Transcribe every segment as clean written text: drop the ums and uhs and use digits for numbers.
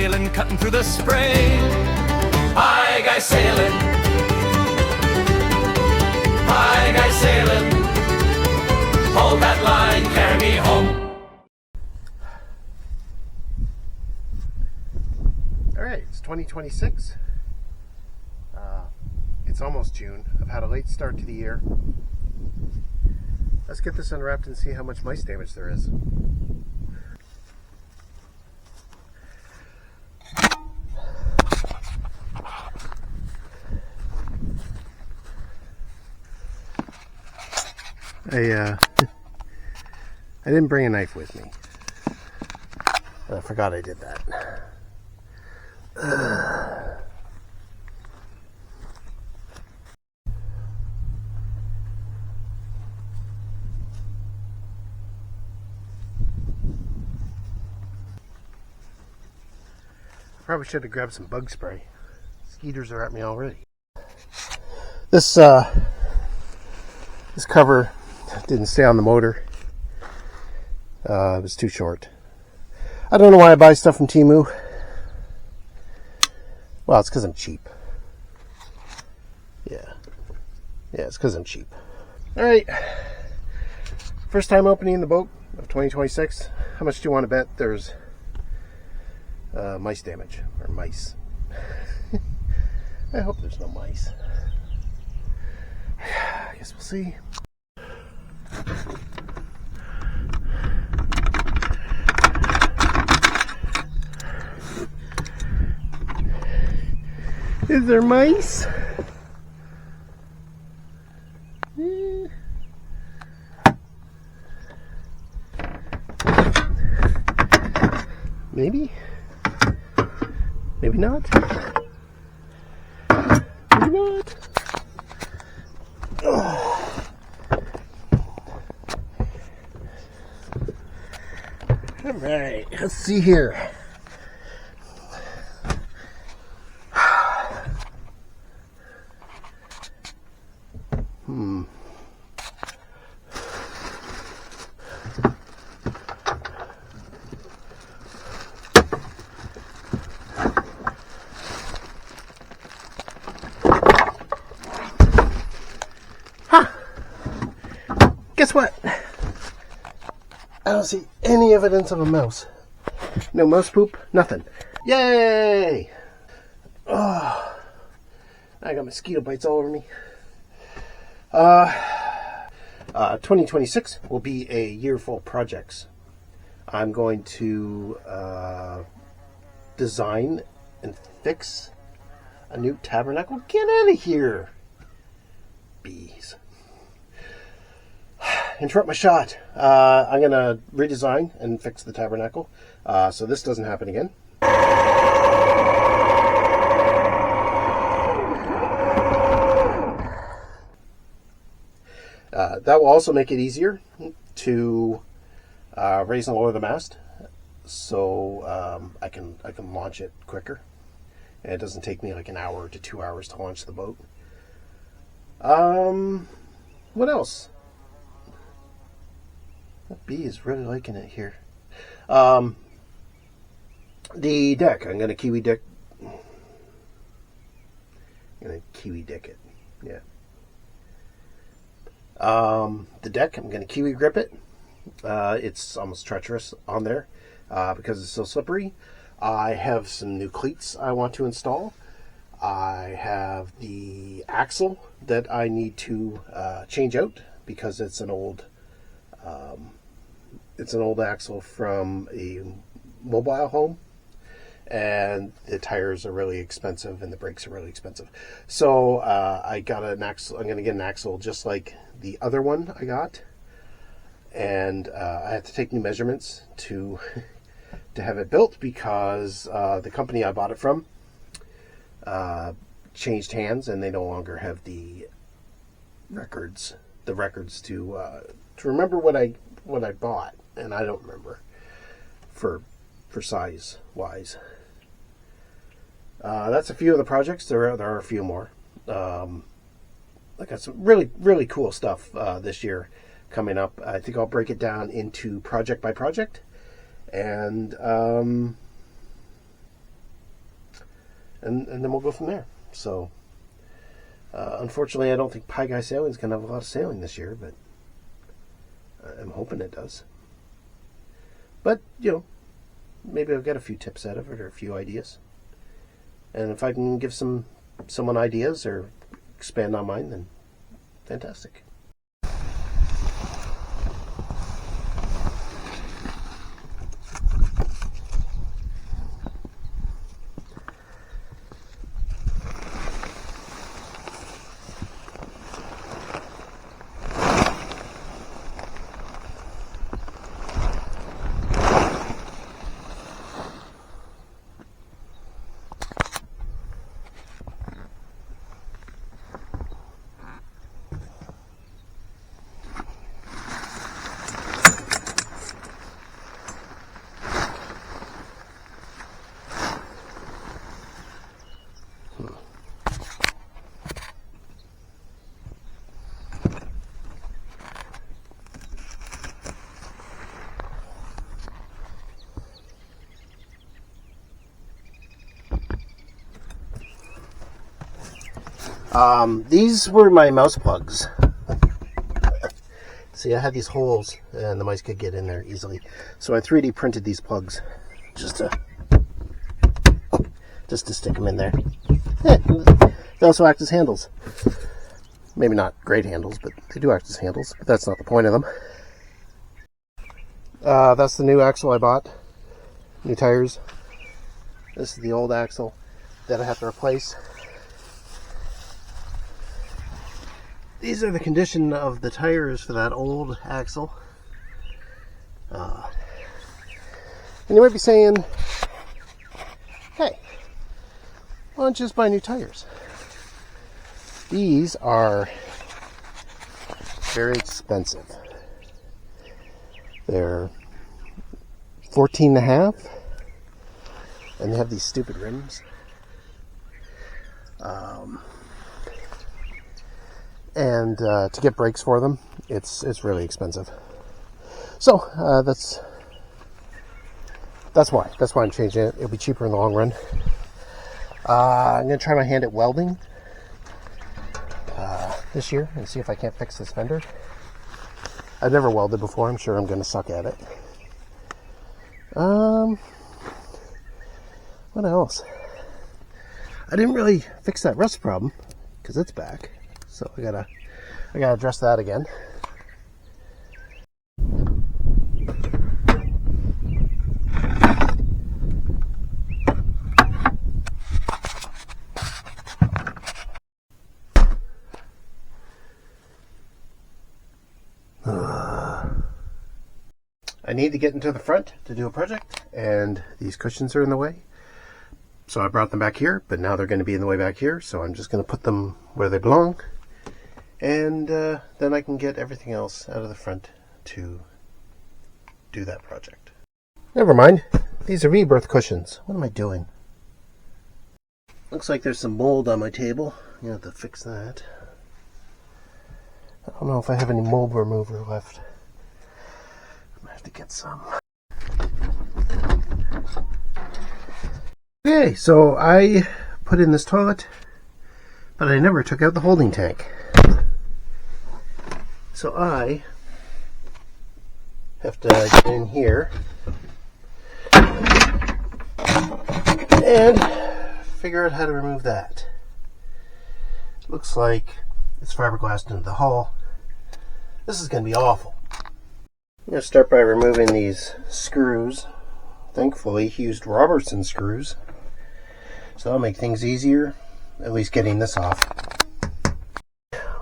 sailing, cutting through the spray. Hi, guy sailing. Hi, guy sailing. Hold that line, carry me home. All right, it's 2026. It's almost June. I've had a late start to the year. Let's get this unwrapped and see how much mice damage there is. I didn't bring a knife with me. I forgot I did that. Probably should have grabbed some bug spray. Mosquitoes are at me already. This cover didn't stay on the motor. It was too short. I don't know why I buy stuff from Temu. Well, it's because I'm cheap. Yeah, it's because I'm cheap. All right. First time opening the boat of 2026. How much do you want to bet there's mice damage, or mice? I hope there's no mice. I guess we'll see. Is there mice? Maybe? Maybe not? Maybe not? Oh. Alright, let's see here. Guess what? I don't see any evidence of a mouse. No mouse poop, nothing. Yay! Oh, I got mosquito bites all over me. 2026 will be a year full of projects. I'm going to design and fix a new tabernacle. Get out of here, bees. Interrupt my shot. I'm going to redesign and fix the tabernacle so this doesn't happen again. That will also make it easier to raise and lower the mast, so I can launch it quicker, and it doesn't take me like an hour to 2 hours to launch the boat. What else? That bee is really liking it here. The deck, I'm going to kiwi deck. I'm going to kiwi deck it. Yeah. The deck, I'm going to kiwi grip it. It's almost treacherous on there because it's so slippery. I have some new cleats I want to install. I have the axle that I need to change out because it's an old axle from a mobile home, and the tires are really expensive and the brakes are really expensive. So I got an axle. I'm going to get an axle just like the other one I got, and I have to take new measurements to have it built because the company I bought it from changed hands, and they no longer have the records to remember what I bought, and I don't remember for size wise. That's a few of the projects. There are a few more. I got some really cool stuff this year coming up. I think I'll break it down into project by project, and and then we'll go from there. So, unfortunately, I don't think Pie Guy Sailing is going to have a lot of sailing this year, but I'm hoping it does. But, you know, maybe I'll get a few tips out of it or a few ideas. And if I can give someone ideas or expand on mine, then fantastic. These were my mouse plugs. See, I had these holes and the mice could get in there easily. So I 3D printed these plugs just to stick them in there. They also act as handles. Maybe not great handles, but they do act as handles. But that's not the point of them. That's the new axle I bought. New tires. This is the old axle that I have to replace. These are the condition of the tires for that old axle. And you might be saying, hey, why don't you just buy new tires? These are very expensive. They're 14.5, and they have these stupid rims. And to get brakes for them, it's really expensive. So that's why I'm changing it. It'll be cheaper in the long run. I'm gonna try my hand at welding this year and see if I can't fix this fender. I've never welded before. I'm sure I'm gonna suck at it. What else? I didn't really fix that rust problem because it's back. So I gotta address that again. I need to get into the front to do a project, and these cushions are in the way. So I brought them back here, but now they're going to be in the way back here, so I'm just going to put them where they belong. And then I can get everything else out of the front to do that project. Never mind. These are rebirth cushions. What am I doing? Looks like there's some mold on my table. You have to fix that. I don't know if I have any mold remover left. I'm gonna have to get some. Okay, so I put in this toilet, but I never took out the holding tank. So I have to get in here and figure out how to remove that. Looks like it's fiberglassed into the hull. This is going to be awful. I'm going to start by removing these screws. Thankfully, he used Robertson screws, so that'll make things easier, at least getting this off.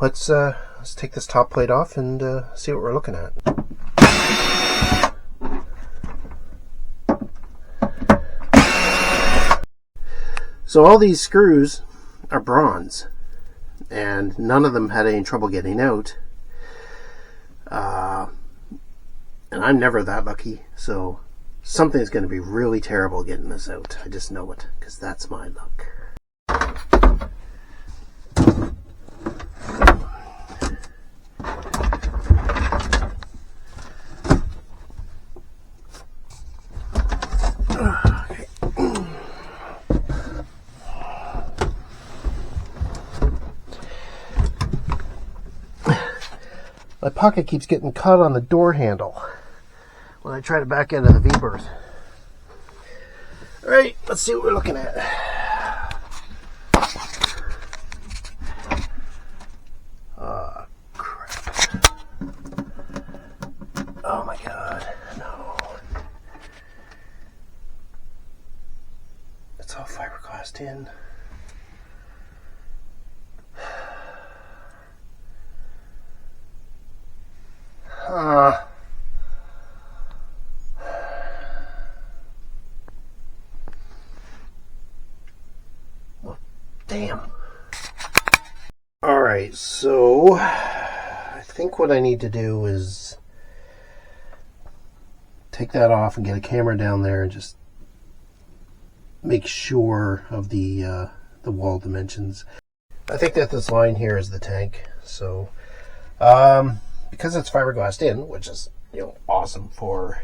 Let's take this top plate off and see what we're looking at. So all these screws are bronze, and none of them had any trouble getting out. And I'm never that lucky, so something's going to be really terrible getting this out. I just know it, because that's my luck. My pocket keeps getting caught on the door handle when I try to back into the V-berth. Alright, let's see what we're looking at. Oh, crap. Oh my god, no. It's all fiberglassed in. Well, damn. Alright, so I think what I need to do is take that off and get a camera down there and just make sure of the wall dimensions. I think that this line here is the tank, so because it's fiberglassed in, which is, you know, awesome for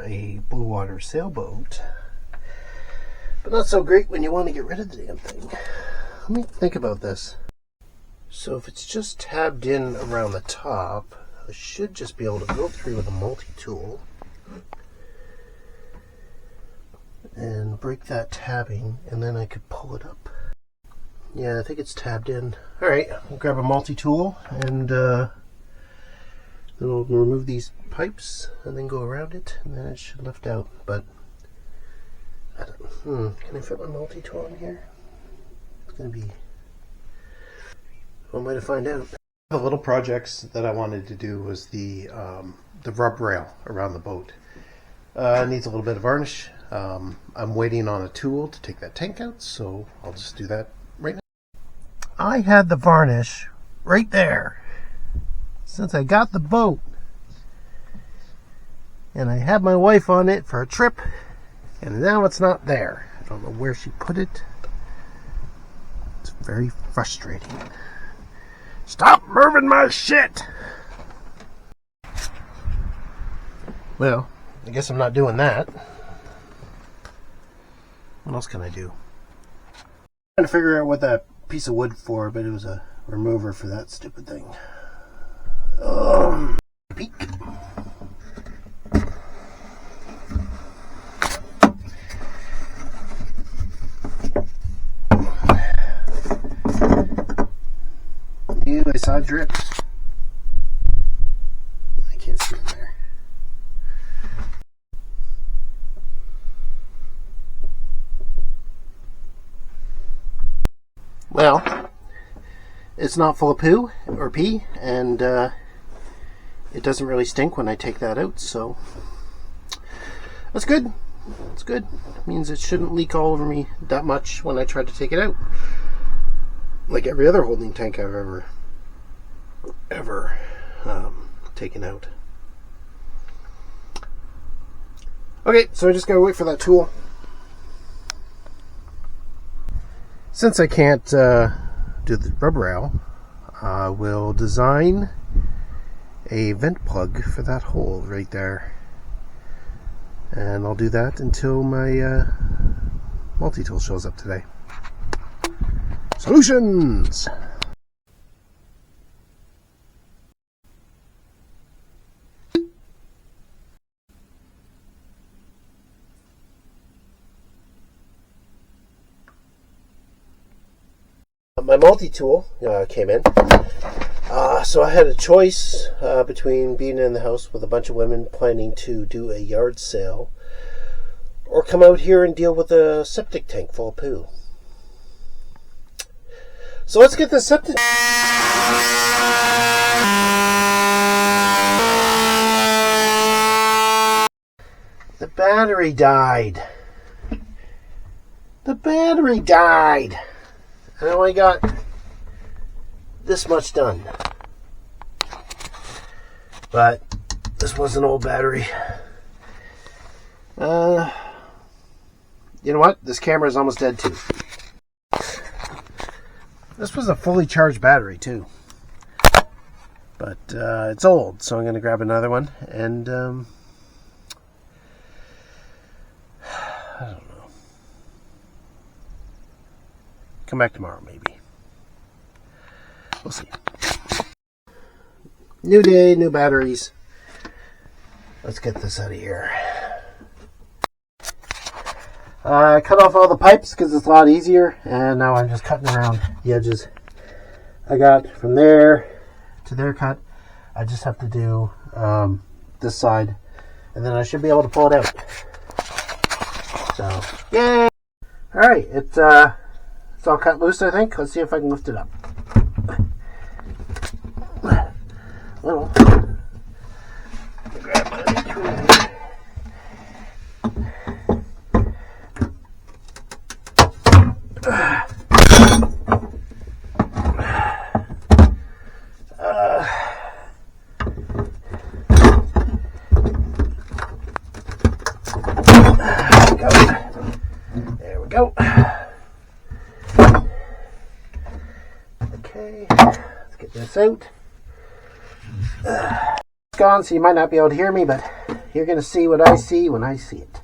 a blue water sailboat, but not so great when you want to get rid of the damn thing. Let me think about this. So if it's just tabbed in around the top, I should just be able to go through with a multi-tool and break that tabbing, and then I could pull it up. Yeah, I think it's tabbed in. Alright, I'll grab a multi-tool and then we'll remove these pipes and then go around it, and then it should lift out. But I don't, can I fit my multi-tool in here? It's gonna be one way to find out. The little projects that I wanted to do was the rub rail around the boat. It needs a little bit of varnish. I'm waiting on a tool to take that tank out, so I'll just do that right now. I had the varnish right there since I got the boat, and I had my wife on it for a trip, and now it's not there. I don't know where she put it. It's very frustrating. Stop moving my shit! Well, I guess I'm not doing that. What else can I do? I'm trying to figure out what that piece of wood for, but it was a remover for that stupid thing. Peek. I saw drips. I can't see them there. Well, it's not full of poo or pee, and it doesn't really stink when I take that out, so that's good. It's good. It means it shouldn't leak all over me that much when I try to take it out, like every other holding tank I've ever taken out. Okay, so I just gotta wait for that tool. Since I can't do the rub rail, I will design a vent plug for that hole right there, and I'll do that until my multi-tool shows up today. Solutions! My multi-tool came in, so I had a choice between being in the house with a bunch of women planning to do a yard sale, or come out here and deal with a septic tank full of poo. So let's get the septic. The battery died. The battery died. And I only got this much done. But this was an old battery. You know what? This camera is almost dead too. This was a fully charged battery too. But it's old, so I'm going to grab another one. And I don't know. Come back tomorrow, maybe. We'll see. New day, new batteries. Let's get this out of here. I cut off all the pipes because it's a lot easier, and now I'm just cutting around the edges. I got from there to there cut. I just have to do this side, and then I should be able to pull it out. So, yay! All right, it's all cut loose, I think. Let's see if I can lift it up. Little. Grab my tool. There we go. Okay, let's get this out. It's gone, so you might not be able to hear me, but you're going to see what I see when I see it.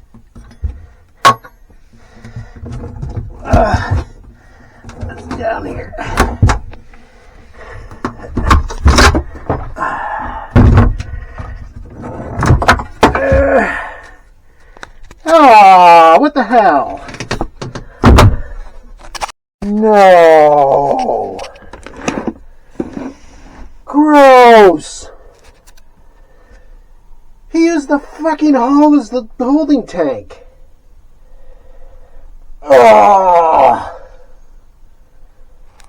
It's down here. Oh, what the hell? No. Gross. He used the fucking hole as the holding tank. Oh.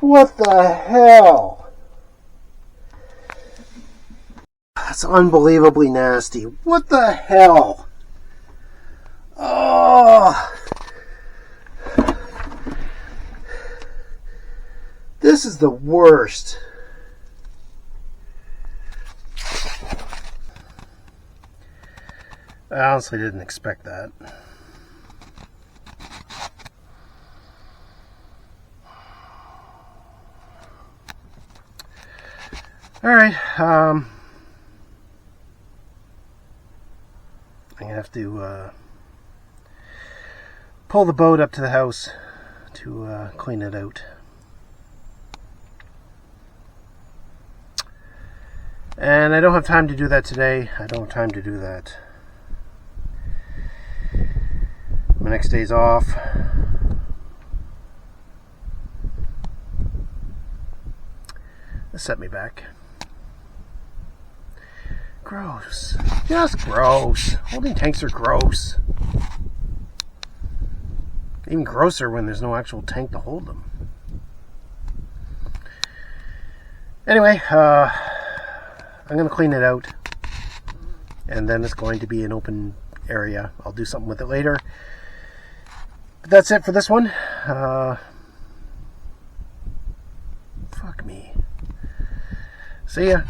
What the hell? That's unbelievably nasty. What the hell? Oh. This is the worst. I honestly didn't expect that. All right. I'm gonna have to pull the boat up to the house to clean it out. And I don't have time to do that today. I don't have time to do that. My next day's off. This set me back. Gross. Just gross. Holding tanks are gross. Even grosser when there's no actual tank to hold them. Anyway, I'm going to clean it out. And then it's going to be an open area. I'll do something with it later. But that's it for this one. Fuck me. See ya.